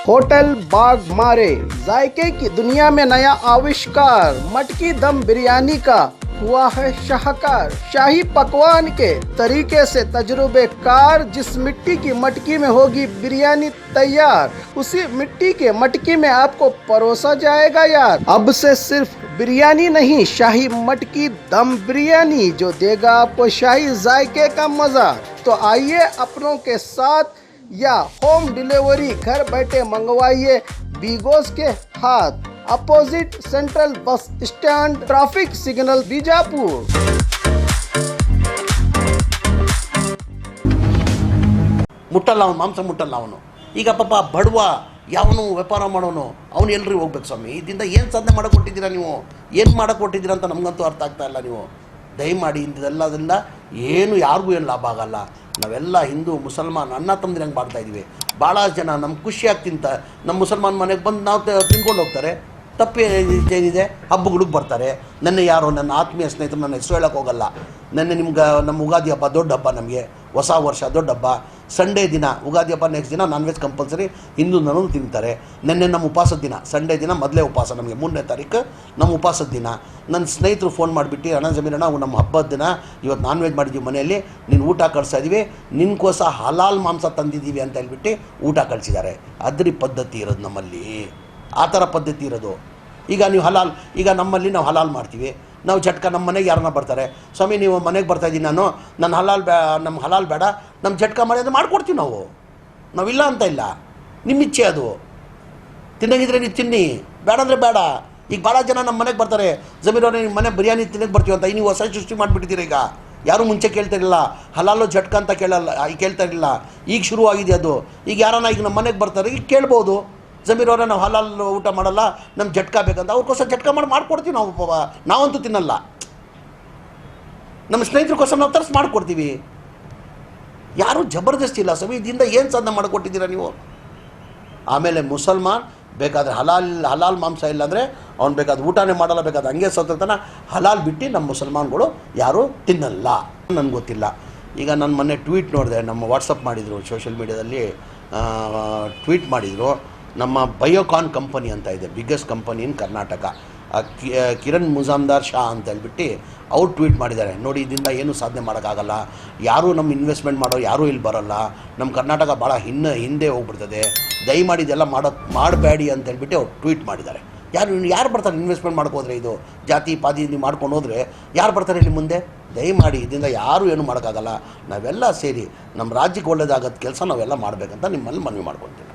Hotel बाग मारे जायके की दुनिया में नया आविष्कार, मटकी दम बिरयानी का हुआ है शाहकार। शाही पकवान के तरीके से तजुर्बेकार, जिस मिट्टी की मटकी में होगी बिरयानी तैयार, उसी मिट्टी के मटकी में आपको परोसा जाएगा यार। अब से सिर्फ बिरयानी नहीं, शाही मटकी दम बिरयानी जो देगा आपको शाही जायके का मजा। तो आइए अपनों के साथ या होम डिलीवरी घर बैठे मंगवाइए बीगोस के हाथ, opposite central bus stand, traffic signal, Bijapur. ಮುಟ್ಟಲ್ಲ ಅವನು, ಮಾಂಸ ಮುಟ್ಟಲ್ಲ ಅವನು. ಈಗ ಪಾಪ ಬಡವ ಯಾವನು ವ್ಯಾಪಾರ ಮಾಡೋನು ಅವನು ಎಲ್ರಿ ಹೋಗ್ಬೇಕು ಸ್ವಾಮಿ. ಇದರಿಂದ ಏನು ಸಾಧನೆ ಮಾಡಕ್ಕೆ ಕೊಟ್ಟಿದ್ದೀರಾ ನೀವು, ಏನು ಮಾಡಕ್ಕೆ ಕೊಟ್ಟಿದ್ದೀರಾ ಅಂತ ನಮಗಂತೂ ಅರ್ಥ ಆಗ್ತಾ ಇಲ್ಲ. ನೀವು ದಯಮಾಡಿ ಇಂಥದ್ದೆಲ್ಲದರಿಂದ ಏನು ಯಾರಿಗೂ ಏನು ಲಾಭ ಆಗಲ್ಲ. ನಾವೆಲ್ಲ ಹಿಂದೂ ಮುಸಲ್ಮಾನ್ ಅಣ್ಣ ತಮ್ಮದಿರಂಗೆ ಮಾಡ್ತಾಯಿದ್ದೀವಿ. ಭಾಳ ಜನ ನಮ್ಗೆ ಖುಷಿಯಾಗಿ ನಮ್ಮ ಮುಸಲ್ಮಾನ್ ಮನೆಗೆ ಬಂದು ನಾವು ತಿನ್ಕೊಂಡು ಹೋಗ್ತಾರೆ. ತಪ್ಪೇನಿದೆ, ಹಬ್ಬಗಳಿಗೆ ಬರ್ತಾರೆ. ನೆನ್ನೆ ಯಾರೋ ನನ್ನ ಆತ್ಮೀಯ ಸ್ನೇಹಿತರು, ನನ್ನ ಹೆಸರು ಹೇಳೋಕ್ಕೆ ಹೋಗಲ್ಲ, ನೆನ್ನೆ ನಿಮ್ಗೆ ನಮ್ಮ ಯುಗಾದಿ ಹಬ್ಬ ದೊಡ್ಡ ಹಬ್ಬ, ನಮಗೆ ಹೊಸ ವರ್ಷ ದೊಡ್ಡ ಹಬ್ಬ. ಸಂಡೇ ದಿನ ಯುಗಾದಿ ಹಬ್ಬ, ನೆಕ್ಸ್ಟ್ ದಿನ ನಾನ್ ವೆಜ್ ಕಂಪಲ್ಸರಿ ಹಿಂದೂ ನನಗೂ ತಿಂತಾರೆ. ನೆನ್ನೆ ನಮ್ಮ ಉಪವಾಸದ ದಿನ, ಸಂಡೇ ದಿನ ಮೊದಲೇ ಉಪವಾಸ, ನಮಗೆ 3ನೇ ತಾರೀಕು ನಮ್ಮ ಉಪವಾಸದ ದಿನ. ನನ್ನ ಸ್ನೇಹಿತರು ಫೋನ್ ಮಾಡಿಬಿಟ್ಟು, ಅಣ್ಣ ಜಮೀರಣ್ಣ ನಮ್ಮ ಹಬ್ಬದ ದಿನ ಇವತ್ತು ನಾನ್ ವೆಜ್ ಮಾಡಿದ್ದೀವಿ ಮನೆಯಲ್ಲಿ, ನೀನು ಊಟ ಕಳಿಸ್ತಾ ಇದ್ದೀವಿ, ನಿನ್ಕೋಸ ಹಲಾಲ್ ಮಾಂಸ ತಂದಿದ್ದೀವಿ ಅಂತ ಹೇಳ್ಬಿಟ್ಟು ಊಟ ಕಳಿಸಿದ್ದಾರೆ. ಅದ್ರಿ ಪದ್ಧತಿ ಇರೋದು ನಮ್ಮಲ್ಲಿ, ಆ ಥರ ಪದ್ಧತಿ ಇರೋದು. ಈಗ ನೀವು ಹಲಾಲ್, ಈಗ ನಮ್ಮಲ್ಲಿ ನಾವು ಹಲಾಲ್ ಮಾಡ್ತೀವಿ. ನಾವು ಝಟ್ಕ ನಮ್ಮ ಮನೆಗೆ ಯಾರನ್ನ ಬರ್ತಾರೆ, ಸ್ವಾಮಿ ನೀವು ಮನೆಗೆ ಬರ್ತಾಯಿದ್ದೀನಿ ನಾನು, ನನ್ನ ನಮ್ಮ ಹಲಾಲ್ ಬೇಡ, ನಮ್ಮ ಝಟ್ಕ ಮಾಡಿ ಅದು ಮಾಡಿಕೊಡ್ತೀವಿ ನಾವಿಲ್ಲ ಅಂತ ಇಲ್ಲ, ನಿಮ್ಮ ಇಚ್ಛೆ ಅದು. ತಿನ್ನಂಗಿದ್ರೆ ನೀವು ತಿನ್ನಿ, ಬೇಡ ಅಂದರೆ ಬೇಡ. ಈಗ ಭಾಳ ಜನ ನಮ್ಮ ಮನೆಗೆ ಬರ್ತಾರೆ, ಜಮೀರವ್ರೆ ನಿಮ್ಮ ಮನೆ ಬಿರಿಯಾನಿ ತಿನ್ನಕ್ಕೆ ಬರ್ತೀವಿ ಅಂತ. ನೀವು ಹೊಸ ಸೃಷ್ಟಿ ಮಾಡಿಬಿಟ್ಟಿದ್ದೀರಿ. ಈಗ ಯಾರೂ ಮುಂಚೆ ಕೇಳ್ತಾರಿಲ್ಲ, ಹಲಾಲು ಝಟ್ಕ ಅಂತ ಕೇಳ್ತಾ ಇರಲಿಲ್ಲ, ಈಗ ಶುರುವಾಗಿದೆ ಅದು. ಈಗ ಯಾರನ್ನ ಈಗ ನಮ್ಮ ಮನೆಗೆ ಬರ್ತಾರೆ, ಈಗ ಕೇಳ್ಬೋದು, ಜಮೀರವ್ರೆ ನಾವು ಹಲಾಲ್ ಊಟ ಮಾಡಲ್ಲ, ನಮ್ಮ ಝಟ್ಕ ಬೇಕಂತ. ಅವ್ರಿಗೋಸ್ಕರ ಝಟ್ಕ ಮಾಡಿಕೊಡ್ತೀವಿ ನಾವು. ನಾವಂತೂ ತಿನ್ನಲ್ಲ, ನಮ್ಮ ಸ್ನೇಹಿತರಿಗೋಸ್ಕರ ನಾವು ತರಿಸಿ ಮಾಡಿಕೊಡ್ತೀವಿ. ಯಾರೂ ಜಬರ್ದಸ್ತಿ ಇಲ್ಲ ಸ್ವಾಮಿ. ಇದರಿಂದ ಏನು ಸಾಧನೆ ಮಾಡಿಕೊಟ್ಟಿದ್ದೀರಾ ನೀವು? ಆಮೇಲೆ ಮುಸಲ್ಮಾನ್ ಬೇಕಾದರೆ ಹಲಾಲ್ ಮಾಂಸ ಇಲ್ಲಾಂದರೆ ಅವ್ನು ಬೇಕಾದ್ರೆ ಊಟನೇ ಮಾಡಲ್ಲ, ಬೇಕಾದ್ರೆ ಹಂಗೆ ಸತ್ತನ ಹಲಾಲ್ ಬಿಟ್ಟು ನಮ್ಮ ಮುಸಲ್ಮಾನ್ಗಳು ಯಾರೂ ತಿನ್ನಲ್ಲ. ನನಗೆ ಗೊತ್ತಿಲ್ಲ. ಈಗ ನಾನು ಮೊನ್ನೆ ಟ್ವೀಟ್ ನೋಡಿದೆ, ನಮ್ಮ ವಾಟ್ಸಪ್ ಮಾಡಿದರು, ಸೋಷಿಯಲ್ ಮೀಡ್ಯಾದಲ್ಲಿ ಟ್ವೀಟ್ ಮಾಡಿದರು. ನಮ್ಮ ಬಯೋಕಾನ್ ಕಂಪನಿ ಅಂತ ಇದೆ, biggest company in Karnataka, Kiran Mazumdar Shaw ಅಂತ ಹೇಳ್ಬಿಟ್ಟು ಅವ್ರು ಟ್ವೀಟ್ ಮಾಡಿದ್ದಾರೆ. ನೋಡಿ, ಇದರಿಂದ ಏನೂ ಸಾಧನೆ ಮಾಡೋಕ್ಕಾಗಲ್ಲ, ಯಾರೂ ನಮ್ಮ ಇನ್ವೆಸ್ಟ್ಮೆಂಟ್ ಮಾಡೋ ಯಾರೂ ಇಲ್ಲಿ ಬರೋಲ್ಲ, ನಮ್ಮ ಕರ್ನಾಟಕ ಭಾಳ ಹಿಂದೆ ಹೋಗ್ಬಿಡ್ತದೆ, ದಯಮಾಡಿ ಇದೆಲ್ಲ ಮಾಡಬೇಡಿ ಅಂತ ಹೇಳ್ಬಿಟ್ಟು ಅವ್ರು ಟ್ವೀಟ್ ಮಾಡಿದ್ದಾರೆ. ಯಾರು ಬರ್ತಾರೆ ಇನ್ವೆಸ್ಟ್ಮೆಂಟ್ ಮಾಡ್ಕೋದ್ರೆ? ಇದು ಜಾತಿ ಪಾತಿ ನೀವು ಮಾಡ್ಕೊಂಡು ಹೋದರೆ ಯಾರು ಬರ್ತಾರೆ ಇಲ್ಲಿ ಮುಂದೆ? ದಯಮಾಡಿ ಇದರಿಂದ ಯಾರೂ ಏನೂ ಮಾಡೋಕ್ಕಾಗಲ್ಲ. ನಾವೆಲ್ಲ ಸೇರಿ ನಮ್ಮ ರಾಜ್ಯಕ್ಕೆ ಒಳ್ಳೇದಾಗದ ಕೆಲಸ ನಾವೆಲ್ಲ ಮಾಡಬೇಕಂತ ನಿಮ್ಮಲ್ಲಿ ಮನವಿ ಮಾಡ್ಕೊತೀನಿ.